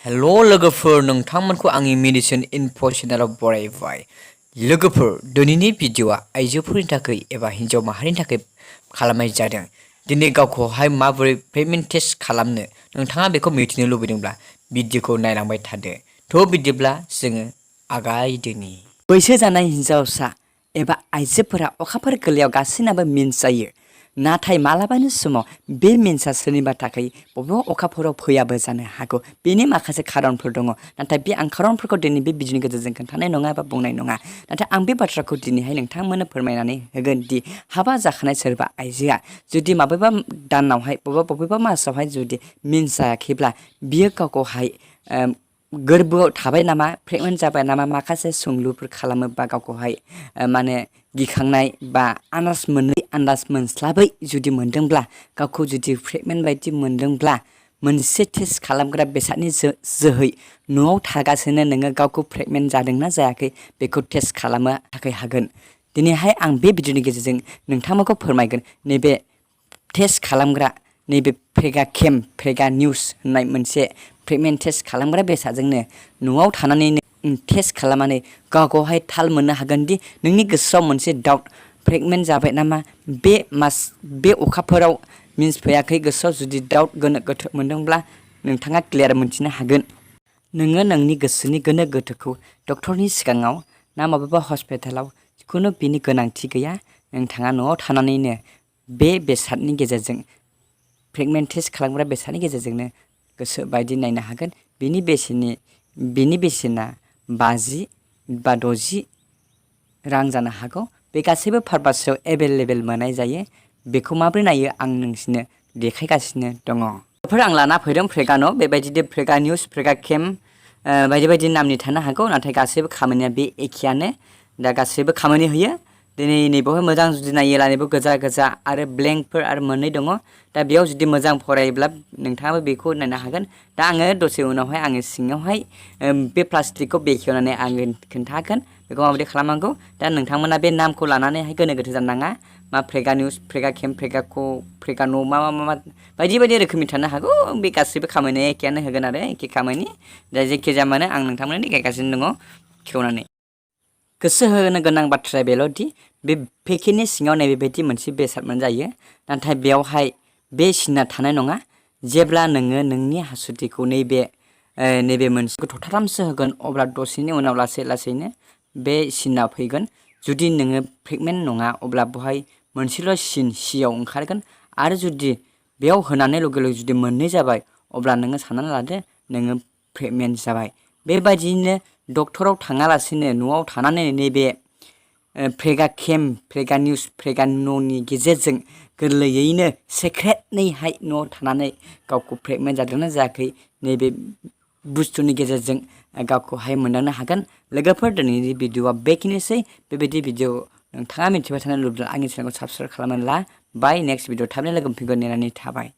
Hello लोगोफोर नोंथांमोनखौ आंनि medicine info चेनेलाव बरायबाय। लोगोफोर दिनैनि भिडिअआ आइजोफोरनि थाखाय एबा हिन्जाव माहारिनि थाखाय खालामनाय जादों। दिनै गावखौहाय माबोरै प्रेगनेन्ट टेस्ट खालामनो नोंथाङा बेखौ मिथिनो लुबैदोंब्ला भिडिअखौ नायलांबाय थादो। थ' बिदिब्ला जोङो आगायदोनि। बैसो जानाय हिन्जावसा एबा आइजोफोरा अखाफोर गोरलैयाव गासैनाबो मिन्स जायो। नाथाय मालाबानि समाव बे मिन्सा सोरनिबा थाखाय बबेबा अखाफोराव फैयाबो जानो हागौ। बेनि माखासे खारनफोर दङ। नाथाय बे आं खारनफोरखौ दिनै बे भिडिअनि गेजेरजों खोन्थानाय नङा एबा बुंनाय नङा। नाथाय आं बे बाथ्राखौ दिनैहाय नोंथांमोननो फोरमायनानै होगोन दि हाबा जाखानाय सोरबा आइजोआ जुदि माबेबा दानावहाय बबेबा मासावहाय जुदि मिन्स जायाखैब्ला बियो गावखौहाय गोरबोआव थाबाय नामा, प्रेगनेन्ट जाबाय नामा माखासे सोंलुफोर खालामोबा गावखौहाय माने गिखांनाय बा आन्दाज मोनस्लाबै जुदि मोनदोंब्ला, गावखौ जुदि प्रेगनेन्ट बायदि मोनदोंब्ला मोनसे टेस्ट खालामग्रा बेसादनि जोहै न'आव थागासिनो नोङो गावखौ प्रेगनेन्ट जादोंना जायाखै बेखौ टेस्ट खालामनो थाखाय हागोन। दिनैहाय आं बे भिडिअनि गेजेरजों नोंथांमोनखौ फोरमायगोन नैबे टेस्ट खालामग्रा नैबे प्रेगा निउस होननाय मोनसे प्रेगनेन्ट टेस्ट खालामग्रा बेसादजोंनो न'आव थानानैनो टेस्ट खालामनानै गावखौहाय थाल मोननो हागोन दि नोंनि गोसोआव मोनसे डाउट प्रेगनेन्ट जाबाय नामा, बे अखाफोराव मिन्स फैयाखै, गोसोआव जुदि डाउट गोनो गोथो मोनदोंब्ला नोंथाङा क्लियार मोनथिनो हागोन। नोङो नोंनि गोसोनि गोनो गोथोखौ डक्टरनि सिगाङाव ना माबेबा हस्पिटालाव जिखुनु बिनि गोनांथि गैया। नोंथाङा न'आव थानानैनो बे बेसादनि गेजेरजों प्रेगनेन्ट टेस्ट खालामग्रा बेसादनि गेजेरजोंनो गोसो बायदि नायनो हागोन। बिनि बेसेना 50 बा 60 रां जानो हागौ। बे गासैबो फार्मासियाव एभेलेबेल मोननाय जायो। बेखौ माबोरै नायो आं नोंसिनो देखायगासिनो दङ। आं लाना फैदों प्रेगान', बेबायदिनो प्रेगा निउस, प्रेगा केम बायदि बायदि नामनि थानो हागौ। नाथाय गासैबो खामानिया बे एखेयानो। दा गासैबो खामानि होयो। दिनै नैबेवहाय मोजां जुदि नायोब्ला नैबेयाव गोजा आरो ब्लेंकफोर आरो मोननै दङ। दा बेयाव जुदि मोजां फरायोब्ला नोंथाङाबो बेखौ नायनो हागोन। दा आङो दसे उनावहाय आङो सिङावहाय बे प्लास्टिकखौ बेखेवनानै आङो खोन्थागोन बेखौ माबायदि खालामनांगौ। दा नोंथांमोना बे नामखौ लानानैहाय गोनो गोथो जानो नाङा। मा प्रेगा निउस, प्रेगा केम, प्रेगान' मा बायदि बायदि रोखोमनि थानो हागौ। बे गासैबो खामानिया एखेयानो होगोन आरो एखे खामानि। दा जेखिजाया मानो आं नोंथांमोननो देखायगासिनो दङ खेवनानै। गोसो होनो गोनां बाथ्राया बेल'दि बे पेकेटनि सिङाव नैबेबायदि मोनसे बेसाद मोनजायो। नाथाय बेयावहाय बे सिना थानाय नङा। जेब्ला नोङो नोंनि हासुदैखौ नैबे मोनसेखौ थरथामसो होगोन, अब्ला दसेनि उनाव लासैनो बे सिना फैगोन। जुदि नोङो प्रेगनेन्ट नङा अब्ला बेवहाय मोनसेल' सियाव ओंखारगोन। आरो जुदि बेयाव होनानै लगे जुदि मोननै जाबाय, अब्ला नोङो साननानै लादो नोङो प्रेगनेन्ट जाबाय। बेबायदियैनो डक्टराव थाङालासिनो न'आव थानानै नैबे प्रेगा केम, प्रेगा निउस, प्रेगान'नि गेजेरजों गोरलैयैनो सेक्रेटनैहाय न'आव थानानै गावखौ प्रेगनेन्ट जादोंना जायाखै नैबे बुस्थुनि गेजेरजों गावखौहाय मोनदांनो हागोन। लोगोफोर दिनैनि भिडिअआ बेखिनिसै। बेबायदि भिडिअ नोंथाङा मिथिबाय थानो लुबैब्ला आंनि चेनेलखौ साबस्क्राइब खालामनानै ला। बाय नेक्स्ट भिडिअ थाबैनो लोगो मोनफिनगोन नेनानै थाबाय।